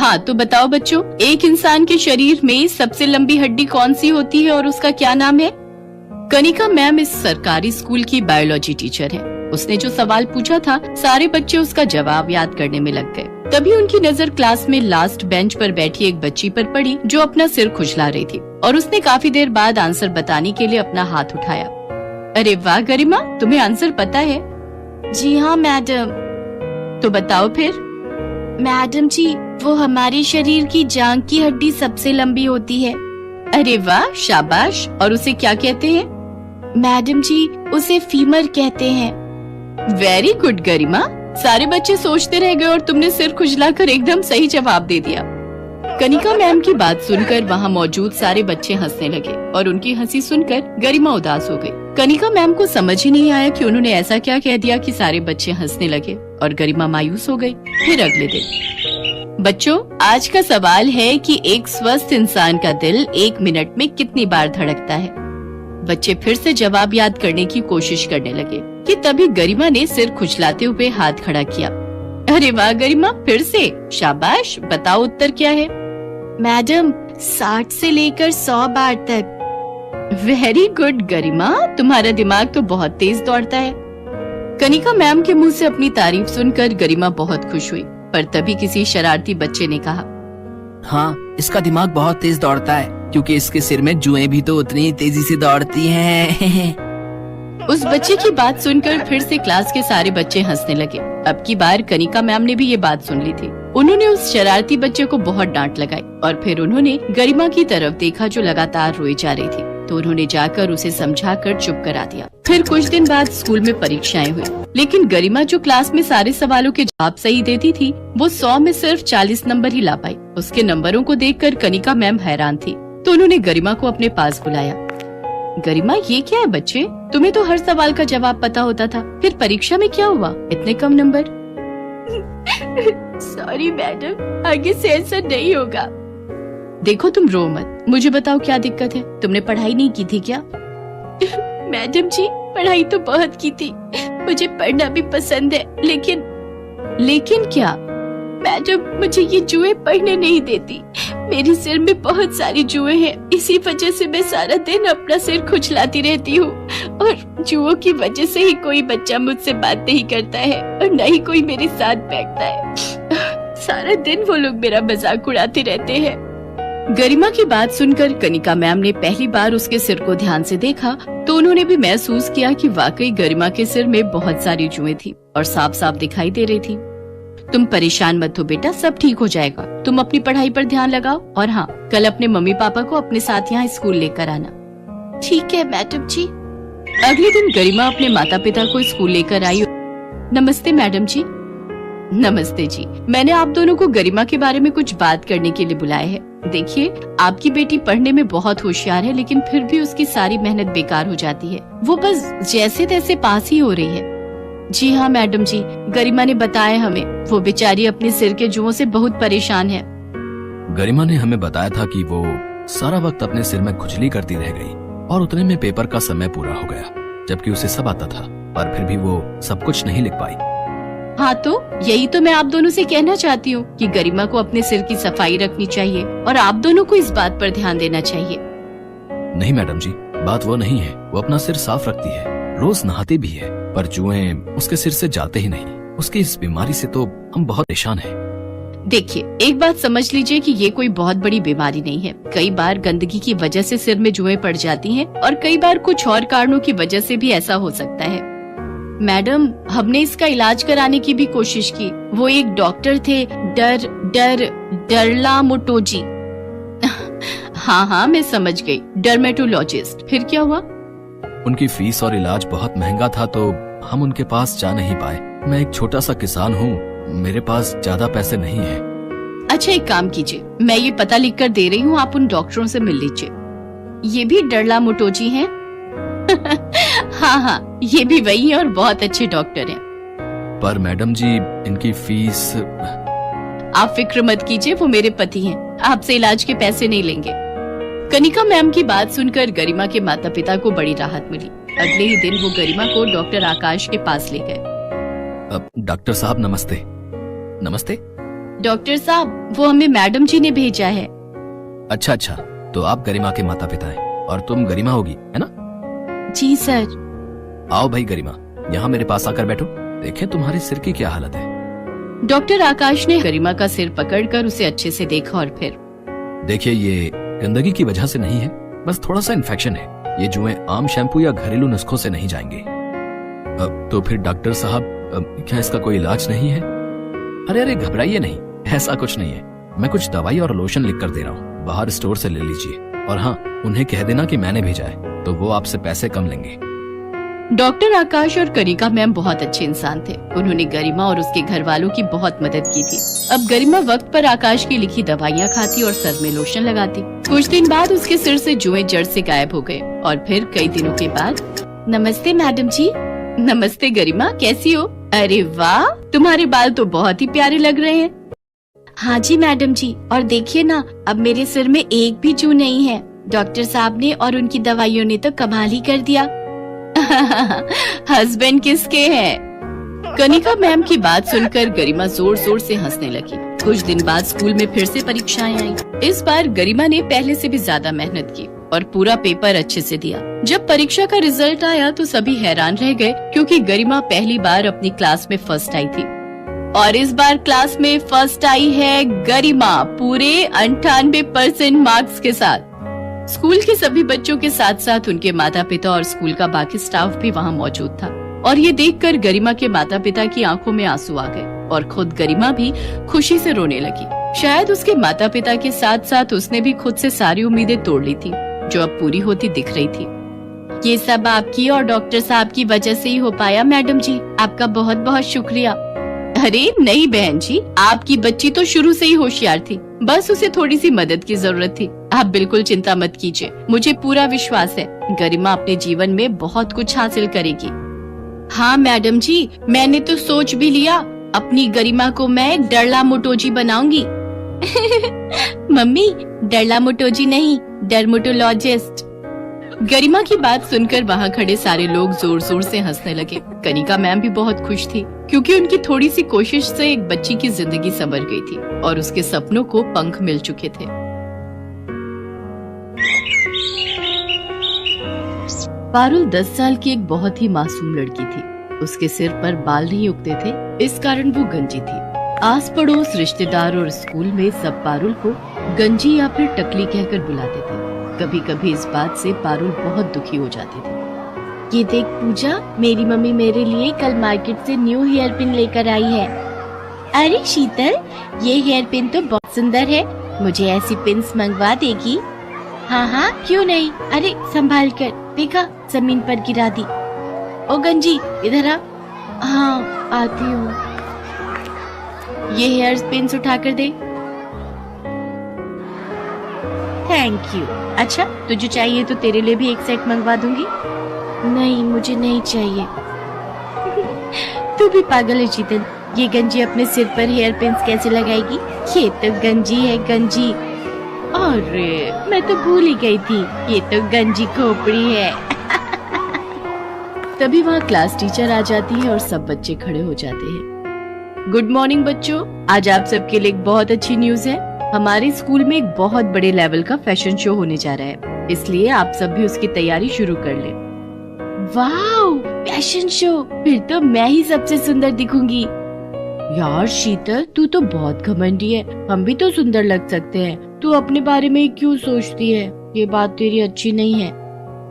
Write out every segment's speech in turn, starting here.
हाँ तो बताओ बच्चों, एक इंसान के शरीर में सबसे लंबी हड्डी कौन सी होती है और उसका क्या नाम है? कनिका मैम इस सरकारी स्कूल की बायोलॉजी टीचर है। उसने जो सवाल पूछा था, सारे बच्चे उसका जवाब याद करने में लग गए। तभी उनकी नजर क्लास में लास्ट बेंच पर बैठी एक बच्ची पर पड़ी जो अपना सिर खुजला रही थी, और उसने काफी देर बाद आंसर बताने के लिए अपना हाथ उठाया। अरे वाह गरिमा, तुम्हें आंसर पता है? जी हाँ मैडम। तो बताओ फिर। मैडम जी, वो हमारे शरीर की जांघ की हड्डी सबसे लंबी होती है। अरे वाह, शाबाश। और उसे क्या कहते हैं? मैडम जी, उसे फीमर कहते हैं। वेरी गुड गरिमा। सारे बच्चे सोचते रह गए और तुमने सिर खुजलाकर एकदम सही जवाब दे दिया। कनिका मैम की बात सुनकर वहाँ मौजूद सारे बच्चे हंसने लगे और उनकी हंसी सुनकर गरिमा उदास हो गई। कनिका मैम को समझ ही नहीं आया कि उन्होंने ऐसा क्या कह दिया कि सारे बच्चे हंसने लगे और गरिमा मायूस हो गई। फिर अगले दिन, बच्चों आज का सवाल है कि एक स्वस्थ इंसान का दिल 1 मिनट में कितनी बार धड़कता है? बच्चे फिर से जवाब याद करने की कोशिश करने लगे कि तभी गरिमा ने सिर खुजलाते हुए हाथ खड़ा किया। अरे वाह गरिमा, फिर से शाबाश। बताओ उत्तर क्या है? मैडम, 60 से लेकर 100 बार तक। वेरी गुड गरिमा, तुम्हारा दिमाग तो बहुत तेज दौड़ता है। कनिका मैम के मुंह से अपनी तारीफ सुनकर गरिमा बहुत खुश हुई, पर तभी किसी शरारती बच्चे ने कहा, हाँ, इसका दिमाग बहुत तेज दौड़ता है क्योंकि इसके सिर में जुएं भी तो उतनी तेजी से दौड़ती हैं। उस बच्चे की बात सुनकर फिर से क्लास के सारे बच्चे हंसने लगे। अब की बार कनिका मैम ने भी ये बात सुन ली थी। उन्होंने उस शरारती बच्चे को बहुत डांट लगाई और फिर उन्होंने गरिमा की तरफ देखा जो लगातार रोई जा रही थी, तो उन्होंने जाकर उसे समझाकर चुप करा दिया। फिर कुछ दिन बाद स्कूल में परीक्षाएं हुई, लेकिन गरिमा जो क्लास में सारे सवालों के जवाब सही देती थी, वो 100 में सिर्फ 40 नंबर ही ला पाई। उसके नंबरों को देखकर कनिका मैम हैरान थी, तो उन्होंने गरिमा को अपने पास बुलाया। गरिमा, ये क्या है बच्चे? तुम्हें तो हर सवाल का जवाब पता होता था, फिर परीक्षा में क्या हुआ, इतने कम नंबर? सॉरी मैडम, आगे से ऐसा नहीं होगा। देखो तुम रो मत, मुझे बताओ क्या दिक्कत है? तुमने पढ़ाई नहीं की थी क्या? मैडम जी, पढ़ाई तो बहुत की थी, मुझे पढ़ना भी पसंद है, लेकिन क्या? मैडम, मुझे ये जुए पढ़ने नहीं देती। मेरे सिर में बहुत सारी जुए हैं, इसी वजह से मैं सारा दिन अपना सिर खुजलाती रहती हूँ, और जुओं की वजह से ही कोई बच्चा मुझसे बात नहीं करता है और न ही कोई मेरे साथ बैठता है। सारा दिन वो लोग मेरा मजाक उड़ाते रहते हैं। गरिमा की बात सुनकर कनिका मैम ने पहली बार उसके सिर को ध्यान से देखा, तो उन्होंने भी महसूस किया कि वाकई गरिमा के सिर में बहुत सारी जुएं थी और साफ साफ दिखाई दे रही थी। तुम परेशान मत हो बेटा, सब ठीक हो जाएगा। तुम अपनी पढ़ाई पर ध्यान लगाओ, और हाँ, कल अपने मम्मी पापा को अपने साथ यहाँ स्कूल लेकर आना। ठीक है मैडम जी। अगले दिन गरिमा अपने माता पिता को स्कूल लेकर आई। नमस्ते मैडम जी। नमस्ते जी, मैंने आप दोनों को गरिमा के बारे में कुछ बात करने के लिए बुलाया है। देखिए, आपकी बेटी पढ़ने में बहुत होशियार है, लेकिन फिर भी उसकी सारी मेहनत बेकार हो जाती है। वो बस जैसे तैसे पास ही हो रही है। जी हाँ मैडम जी, गरिमा ने बताया हमें, वो बेचारी अपने सिर के जुओं से बहुत परेशान है। गरिमा ने हमें बताया था कि वो सारा वक्त अपने सिर में खुजली करती रह गई और उतने में पेपर का समय पूरा हो गया, जबकि उसे सब आता था, पर फिर भी वो सब कुछ नहीं लिख पाई। हाँ, तो यही तो मैं आप दोनों से कहना चाहती हूँ कि गरिमा को अपने सिर की सफाई रखनी चाहिए और आप दोनों को इस बात पर ध्यान देना चाहिए। नहीं मैडम जी, बात वो नहीं है। वो अपना सिर साफ रखती है, रोज नहाती भी है, पर जुएं उसके सिर से जाते ही नहीं। उसकी इस बीमारी से तो हम बहुत परेशान हैं। देखिए, एक बात समझ लीजिए कि ये कोई बहुत बड़ी बीमारी नहीं है। कई बार गंदगी की वजह से सिर में जुएं पड़ जाती हैं और कई बार कुछ और कारणों की वजह से भी ऐसा हो सकता है। मैडम, हमने इसका इलाज कराने की भी कोशिश की। वो एक डॉक्टर थे, डरला मोटोजी। हाँ, मैं समझ गई, डर्मेटोलॉजिस्ट। फिर क्या हुआ? उनकी फीस और इलाज बहुत महंगा था, तो हम उनके पास जा नहीं पाए। मैं एक छोटा सा किसान हूँ, मेरे पास ज्यादा पैसे नहीं है। अच्छा, एक काम कीजिए, मैं ये पता लिख कर दे रही हूँ, आप उन डॉक्टरों से मिल लीजिए। ये भी डरला मोटोजी हैं? हाँ, ये भी वही है और बहुत अच्छे डॉक्टर हैं। पर मैडम जी, इनकी फीस। आप फिक्र मत कीजिए, वो मेरे पति हैं, आपसे इलाज के पैसे नहीं लेंगे। कनिका मैम की बात सुनकर गरिमा के माता पिता को बड़ी राहत मिली। अगले ही दिन वो गरिमा को डॉक्टर आकाश के पास ले गए। डॉक्टर साहब नमस्ते। नमस्ते। डॉक्टर साहब, वो हमें मैडम जी ने भेजा है। अच्छा अच्छा, तो आप गरिमा के माता पिता हैं और तुम गरिमा होगी, है ना? जी सर। आओ भाई गरिमा, यहाँ मेरे पास आकर बैठो। देखें तुम्हारे सिर की क्या हालत है। डॉक्टर आकाश ने गरिमा का सिर पकड़कर उसे अच्छे से देखा और फिर देखिए, ये गंदगी की वजह से नहीं है, बस थोड़ा सा इन्फेक्शन है। ये जुएं आम शैम्पू या घरेलू नुस्खों से नहीं जाएंगे। तो फिर डॉक्टर साहब, क्या इसका कोई इलाज नहीं है? अरे अरे घबराइए नहीं, ऐसा कुछ नहीं है। मैं कुछ दवाई और लोशन लिख कर दे रहा हूँ, बाहर स्टोर से ले लीजिए। और हाँ, उन्हें कह देना कि मैंने भेजा है, तो वो आपसे पैसे कम लेंगे। डॉक्टर आकाश और कनिका मैम बहुत अच्छे इंसान थे। उन्होंने गरिमा और उसके घर वालों की बहुत मदद की थी। अब गरिमा वक्त पर आकाश की लिखी दवाइयाँ खाती और सर में लोशन लगाती। कुछ दिन बाद उसके सिर से जुएं जड़ से गायब हो गए और फिर कई दिनों के बाद, नमस्ते मैडम जी। नमस्ते गरिमा, कैसी हो? अरे वाह, तुम्हारे बाल तो बहुत ही प्यारे लग रहे हैं। हाँ जी मैडम जी, और देखिए ना, अब मेरे सिर में एक भी जू नहीं है। डॉक्टर साहब ने और उनकी दवाइयों ने तो कमाल ही कर दिया। हस्बैंड किसके हैं? कनिका मैम की बात सुनकर गरिमा जोर जोर से हंसने लगी। कुछ दिन बाद स्कूल में फिर से परीक्षाएं आई। इस बार गरिमा ने पहले से भी ज्यादा मेहनत की और पूरा पेपर अच्छे से दिया। जब परीक्षा का रिजल्ट आया तो सभी हैरान रह गए, क्योंकि गरिमा पहली बार अपनी क्लास में फर्स्ट आई थी। और इस बार क्लास में फर्स्ट आई है गरिमा, पूरे 98% मार्क्स के साथ। स्कूल के सभी बच्चों के साथ साथ उनके माता पिता और स्कूल का बाकी स्टाफ भी वहाँ मौजूद था। और ये देखकर गरिमा के माता पिता की आंखों में आंसू आ गए और खुद गरिमा भी खुशी से रोने लगी। शायद उसके माता पिता के साथ साथ उसने भी खुद से सारी उम्मीदें तोड़ ली थी, जो अब पूरी होती दिख रही थी। ये सब आपकी और डॉक्टर साहब की वजह से ही हो पाया मैडम जी, आपका बहुत बहुत शुक्रिया। अरे नहीं बहन जी, आपकी बच्ची तो शुरू से ही होशियार थी, बस उसे थोड़ी सी मदद की जरूरत थी। आप बिल्कुल चिंता मत कीजिए, मुझे पूरा विश्वास है गरिमा अपने जीवन में बहुत कुछ हासिल करेगी। हाँ मैडम जी, मैंने तो सोच भी लिया, अपनी गरिमा को मैं डरला मोटोजी बनाऊंगी। मम्मी, डरला मोटोजी नहीं, डर्मेटोलॉजिस्ट। गरिमा की बात सुनकर वहाँ खड़े सारे लोग जोर जोर से हंसने लगे। कनिका मैम भी बहुत खुश थी, क्योंकि उनकी थोड़ी सी कोशिश से एक बच्ची की जिंदगी संवर गई थी और उसके सपनों को पंख मिल चुके थे। पारुल 10 साल की एक बहुत ही मासूम लड़की थी। उसके सिर पर बाल नहीं उगते थे, इस कारण वो गंजी थी। आस पड़ोस, रिश्तेदार और स्कूल में सब पारुल को गंजी या फिर टकली कहकर बुलाते थे। कभी कभी इस बात से पारुल बहुत दुखी हो जाती थी। ये देख पूजा, मेरी मम्मी मेरे लिए कल मार्केट से न्यू हेयर पिन लेकर आई है। अरे शीतल, ये हेयर पिन तो बहुत सुंदर है, मुझे ऐसी पिन्स मंगवा देगी? हाँ हाँ, क्यों नहीं। अरे संभाल कर, देखा जमीन पर गिरा दी। ओ गंजी, इधर आ। हाँ आती हूँ। ये हेयर पिन्स उठा कर दे। Thank you. अच्छा, तुझे चाहिए तो तेरे लिए भी एक सेट मंगवा दूंगी। नहीं, मुझे नहीं चाहिए। तू भी पागल है शीतल, ये गंजी अपने सिर पर हेयर पिन्स कैसे लगाएगी? ये तो गंजी है, गंजी। अरे मैं तो भूल ही गई थी, ये तो गंजी खोपड़ी है। तभी वहाँ क्लास टीचर आ जाती है और सब बच्चे खड़े हो जाते हैं। गुड मॉर्निंग बच्चों, आज आप सबके लिए एक बहुत अच्छी न्यूज है। हमारे स्कूल में एक बहुत बड़े लेवल का फैशन शो होने जा रहा है, इसलिए आप सब भी उसकी तैयारी शुरू कर लें। वाओ, फैशन शो, फिर तो मैं ही सबसे सुंदर दिखूंगी। यार शीतल, तू तो बहुत घमंडी है, हम भी तो सुंदर लग सकते हैं। तू अपने बारे में क्यों सोचती है? ये बात तेरी अच्छी नहीं है।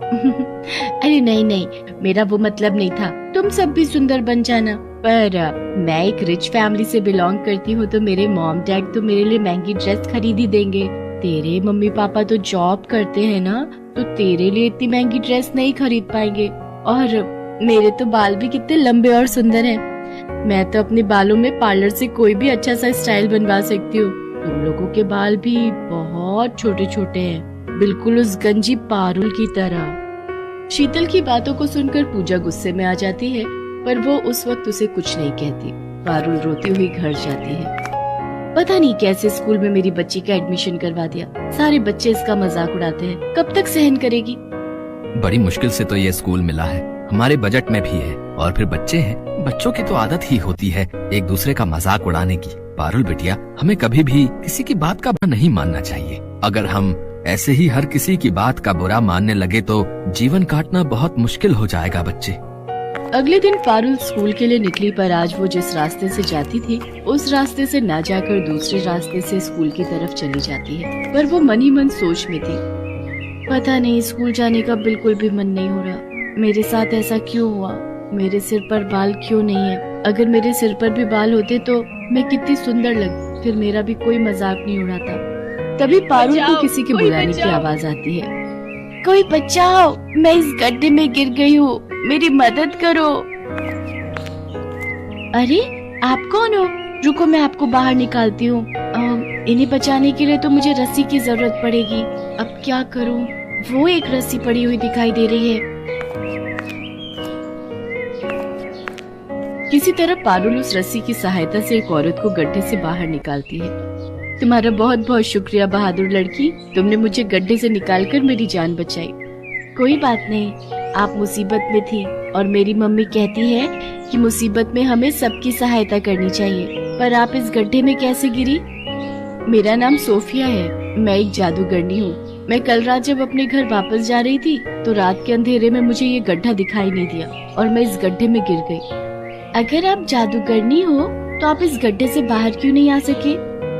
अरे नहीं नहीं, मेरा वो मतलब नहीं था, तुम सब भी सुंदर बन जाना। पर मैं एक रिच फैमिली से बिलोंग करती हूँ, तो मेरे मॉम डैड तो मेरे लिए महंगी ड्रेस खरीद ही देंगे। तेरे मम्मी पापा तो जॉब करते हैं ना, तो तेरे लिए इतनी महंगी ड्रेस नहीं खरीद पाएंगे। और मेरे तो बाल भी कितने लंबे और सुंदर हैं। मैं तो अपने बालों में पार्लर से कोई भी अच्छा सा स्टाइल बनवा सकती हूँ। तुम लोगों के बाल भी बहुत छोटे छोटे हैं, बिल्कुल उस गंजी पारुल की तरह। शीतल की बातों को सुनकर पूजा गुस्से में आ जाती है, पर वो उस वक्त उसे कुछ नहीं कहती। पारुल रोती हुई घर जाती है। पता नहीं कैसे स्कूल में मेरी बच्ची का एडमिशन करवा दिया, सारे बच्चे इसका मजाक उड़ाते हैं, कब तक सहन करेगी? बड़ी मुश्किल से तो ये स्कूल मिला है, हमारे बजट में भी है। और फिर बच्चे हैं, बच्चों की तो आदत ही होती है एक दूसरे का मजाक उड़ाने की। पारुल बिटिया, हमें कभी भी किसी की बात का बुरा नहीं मानना चाहिए। अगर हम ऐसे ही हर किसी की बात का बुरा मानने लगे तो जीवन काटना बहुत मुश्किल हो जाएगा बच्चे। अगले दिन पारुल स्कूल के लिए निकली, पर आज वो जिस रास्ते से जाती थी उस रास्ते से ना जाकर दूसरे रास्ते से स्कूल की तरफ चली जाती है। पर वो मन ही मन सोच में थी, पता नहीं स्कूल जाने का बिल्कुल भी मन नहीं हो रहा। मेरे साथ ऐसा क्यों हुआ? मेरे सिर पर बाल क्यों नहीं है? अगर मेरे सिर पर भी बाल होते तो मैं कितनी सुंदर लगती, फिर मेरा भी कोई मजाक नहीं उड़ाता। तभी पारुल को किसी के बुलाने की आवाज आती है। कोई बचाओ, मैं इस गड्ढे में गिर गई हूँ, मेरी मदद करो। अरे आप कौन हो? रुको मैं आपको बाहर निकालती हूँ। इन्हें बचाने के लिए तो मुझे रस्सी की जरूरत पड़ेगी। अब क्या करूँ? वो एक रस्सी पड़ी हुई दिखाई दे रही है। किसी तरह पारुल उस रस्सी की सहायता से एक औरत को गड्ढे से बाहर निकालती है। तुम्हारा बहुत बहुत शुक्रिया बहादुर लड़की, तुमने मुझे गड्ढे से निकालकर मेरी जान बचाई। कोई बात नहीं, आप मुसीबत में थी और मेरी मम्मी कहती है कि मुसीबत में हमें सबकी सहायता करनी चाहिए। पर आप इस गड्ढे में कैसे गिरी? मेरा नाम सोफिया है, मैं एक जादूगरनी हूँ। मैं कल रात जब अपने घर वापस जा रही थी तो रात के अंधेरे में मुझे ये गड्ढा दिखाई नहीं दिया और मैं इस गड्ढे में गिर गई। अगर आप जादूगरनी हो तो आप इस गड्ढे से बाहर क्यों नहीं आ सके?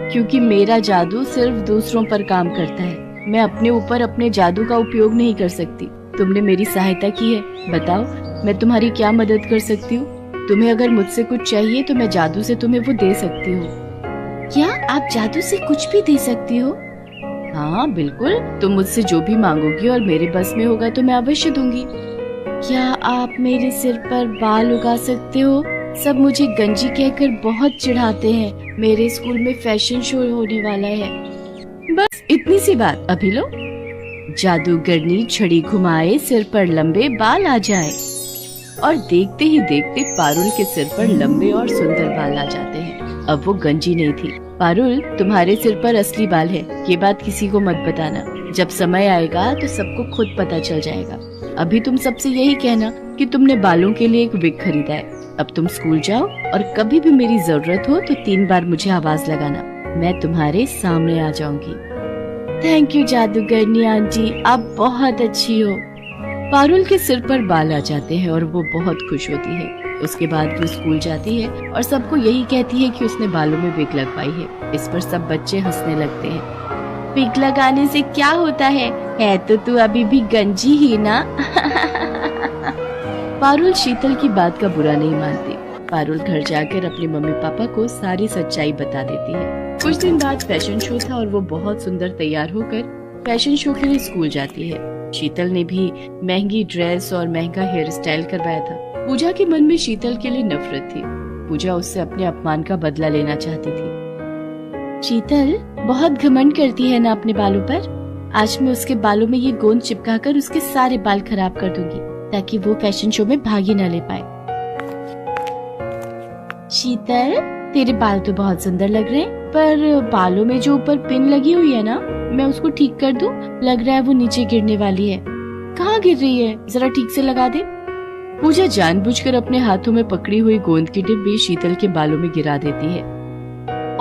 क्योंकि मेरा जादू सिर्फ दूसरों पर काम करता है, मैं अपने ऊपर अपने जादू का उपयोग नहीं कर सकती। तुमने मेरी सहायता की है, बताओ मैं तुम्हारी क्या मदद कर सकती हूँ? तुम्हें अगर मुझसे कुछ चाहिए तो मैं जादू से तुम्हें वो दे सकती हूँ। क्या आप जादू से कुछ भी दे सकती हो? हाँ बिल्कुल, तुम मुझसे जो भी मांगोगी और मेरे बस में होगा तो मैं अवश्य दूंगी। क्या आप मेरे सिर पर बाल उगा सकते हो? सब मुझे गंजी कहकर बहुत चिढ़ाते हैं। मेरे स्कूल में फैशन शो होने वाला है। बस इतनी सी बात, अभी लो। जादूगरनी छड़ी घुमाए, सिर पर लंबे बाल आ जाए। और देखते ही देखते पारुल के सिर पर लंबे और सुंदर बाल आ जाते हैं। अब वो गंजी नहीं थी। पारुल, तुम्हारे सिर पर असली बाल है, ये बात किसी को मत बताना। जब समय आएगा तो सबको खुद पता चल जाएगा। अभी तुम सबसे यही कहना कि तुमने बालों के लिए एक विग खरीदा है। अब तुम स्कूल जाओ और कभी भी मेरी जरूरत हो तो 3 बार मुझे आवाज लगाना, मैं तुम्हारे सामने आ जाऊंगी। थैंक यू जादूगरनी आंटी, आप बहुत अच्छी हो। पारुल के सिर पर बाल आ जाते हैं और वो बहुत खुश होती है। उसके बाद वो स्कूल जाती है और सबको यही कहती है कि उसने बालों में विग लगवाई है। इस पर सब बच्चे हंसने लगते हैं। विग लगाने से क्या होता है तो तू अभी भी गंजी ही ना। पारुल शीतल की बात का बुरा नहीं मानती। पारुल घर जाकर अपने मम्मी पापा को सारी सच्चाई बता देती है। कुछ दिन बाद फैशन शो था और वो बहुत सुंदर तैयार होकर फैशन शो के लिए स्कूल जाती है। शीतल ने भी महंगी ड्रेस और महंगा हेयर स्टाइल करवाया था। पूजा के मन में शीतल के लिए नफरत थी। पूजा उससे अपने अपमान का बदला लेना चाहती थी। शीतल बहुत घमंड करती है ना अपने बालों पर। आज मैं उसके बालों में ये गोंद चिपकाकर उसके सारे बाल खराब कर दूंगी ताकि वो फैशन शो में भाग ही न ले पाए। शीतल, तेरे बाल तो बहुत सुंदर लग रहे हैं, पर बालों में जो ऊपर पिन लगी हुई है ना, मैं उसको ठीक कर दूं? लग रहा है वो नीचे गिरने वाली है। कहाँ गिर रही है? जरा ठीक से लगा दे। पूजा जानबूझकर अपने हाथों में पकड़ी हुई गोंद की डिब्बी शीतल के बालों में गिरा देती है।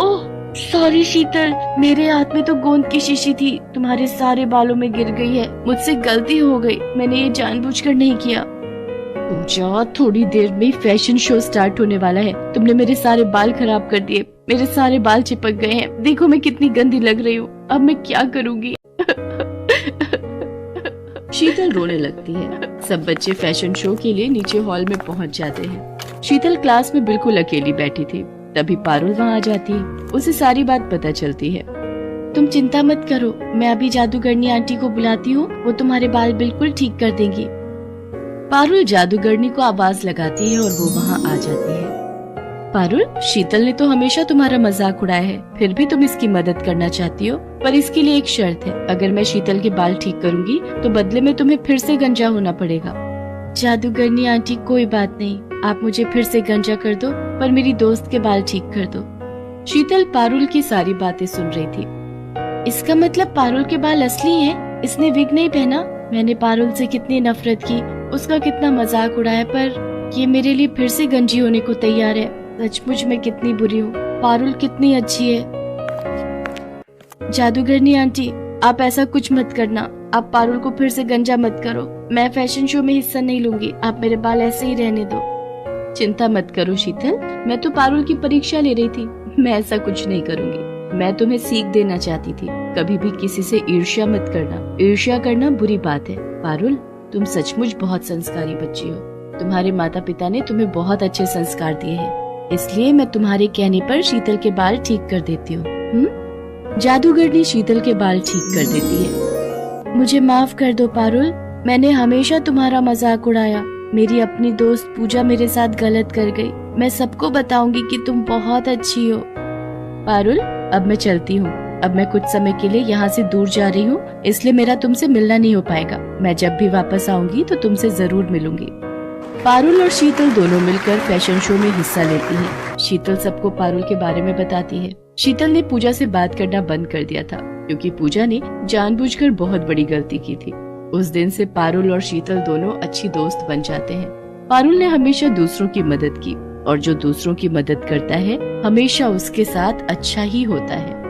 ओह सॉरी शीतल, मेरे हाथ में तो गोंद की शीशी थी, तुम्हारे सारे बालों में गिर गई है। मुझसे गलती हो गई, मैंने ये जानबूझकर नहीं किया। पूजा, थोड़ी देर में फैशन शो स्टार्ट होने वाला है। तुमने मेरे सारे बाल खराब कर दिए, मेरे सारे बाल चिपक गए हैं। देखो मैं कितनी गंदी लग रही हूँ, अब मैं क्या करूँगी? शीतल रोने लगती है। सब बच्चे फैशन शो के लिए नीचे हॉल में पहुँच जाते हैं। शीतल क्लास में बिल्कुल अकेली बैठी थी। तभी पारुल वहाँ आ जाती है। उसे सारी बात पता चलती है। तुम चिंता मत करो, मैं अभी जादूगरनी आंटी को बुलाती हूँ, वो तुम्हारे बाल बिल्कुल ठीक कर देंगी। पारुल जादूगरनी को आवाज लगाती है और वो वहाँ आ जाती है। पारुल, शीतल ने तो हमेशा तुम्हारा मजाक उड़ाया है, फिर भी तुम इसकी मदद करना चाहती हो, पर इसके लिए एक शर्त है। अगर मैं शीतल के बाल ठीक करूँगी तो बदले में तुम्हें फिर से गंजा होना पड़ेगा। जादूगरनी आंटी, कोई बात नहीं, आप मुझे फिर से गंजा कर दो, पर मेरी दोस्त के बाल ठीक कर दो। शीतल पारुल की सारी बातें सुन रही थी। इसका मतलब पारुल के बाल असली हैं? इसने विग नहीं पहना? मैंने पारुल से कितनी नफरत की, उसका कितना मजाक उड़ाया, पर ये मेरे लिए फिर से गंजी होने को तैयार है। सचमुच मैं कितनी बुरी हूँ। पारुल कितनी अच्छी है। जादूगरनी आंटी, आप ऐसा कुछ मत करना। आप पारुल को फिर से गंजा मत करो। मैं फैशन शो में हिस्सा नहीं लूंगी। आप मेरे बाल ऐसे ही रहने दो। चिंता मत करो शीतल, मैं तो पारुल की परीक्षा ले रही थी। मैं ऐसा कुछ नहीं करूंगी। मैं तुम्हें सीख देना चाहती थी, कभी भी किसी से ईर्ष्या मत करना। ईर्ष्या करना बुरी बात है। पारुल, तुम सचमुच बहुत संस्कारी बच्ची हो। तुम्हारे माता पिता ने तुम्हें बहुत अच्छे संस्कार दिए हैं, इसलिए मैं तुम्हारे कहने पर शीतल के बाल ठीक कर देती हूँ। जादूगरनी शीतल के बाल ठीक कर देती है। मुझे माफ कर दो पारुल, मैंने हमेशा तुम्हारा मजाक उड़ाया। मेरी अपनी दोस्त पूजा मेरे साथ गलत कर गई। मैं सबको बताऊंगी कि तुम बहुत अच्छी हो। पारुल, अब मैं चलती हूँ। अब मैं कुछ समय के लिए यहाँ से दूर जा रही हूँ, इसलिए मेरा तुमसे मिलना नहीं हो पाएगा। मैं जब भी वापस आऊंगी तो तुमसे जरूर मिलूंगी। पारुल और शीतल दोनों मिलकर फैशन शो में हिस्सा लेती हैं। शीतल सबको पारुल के बारे में बताती है। शीतल ने पूजा से बात करना बंद कर दिया था, क्योंकि पूजा ने जानबूझकर बहुत बड़ी गलती की थी। उस दिन से पारुल और शीतल दोनों अच्छी दोस्त बन जाते हैं। पारुल ने हमेशा दूसरों की मदद की, और जो दूसरों की मदद करता है हमेशा उसके साथ अच्छा ही होता है।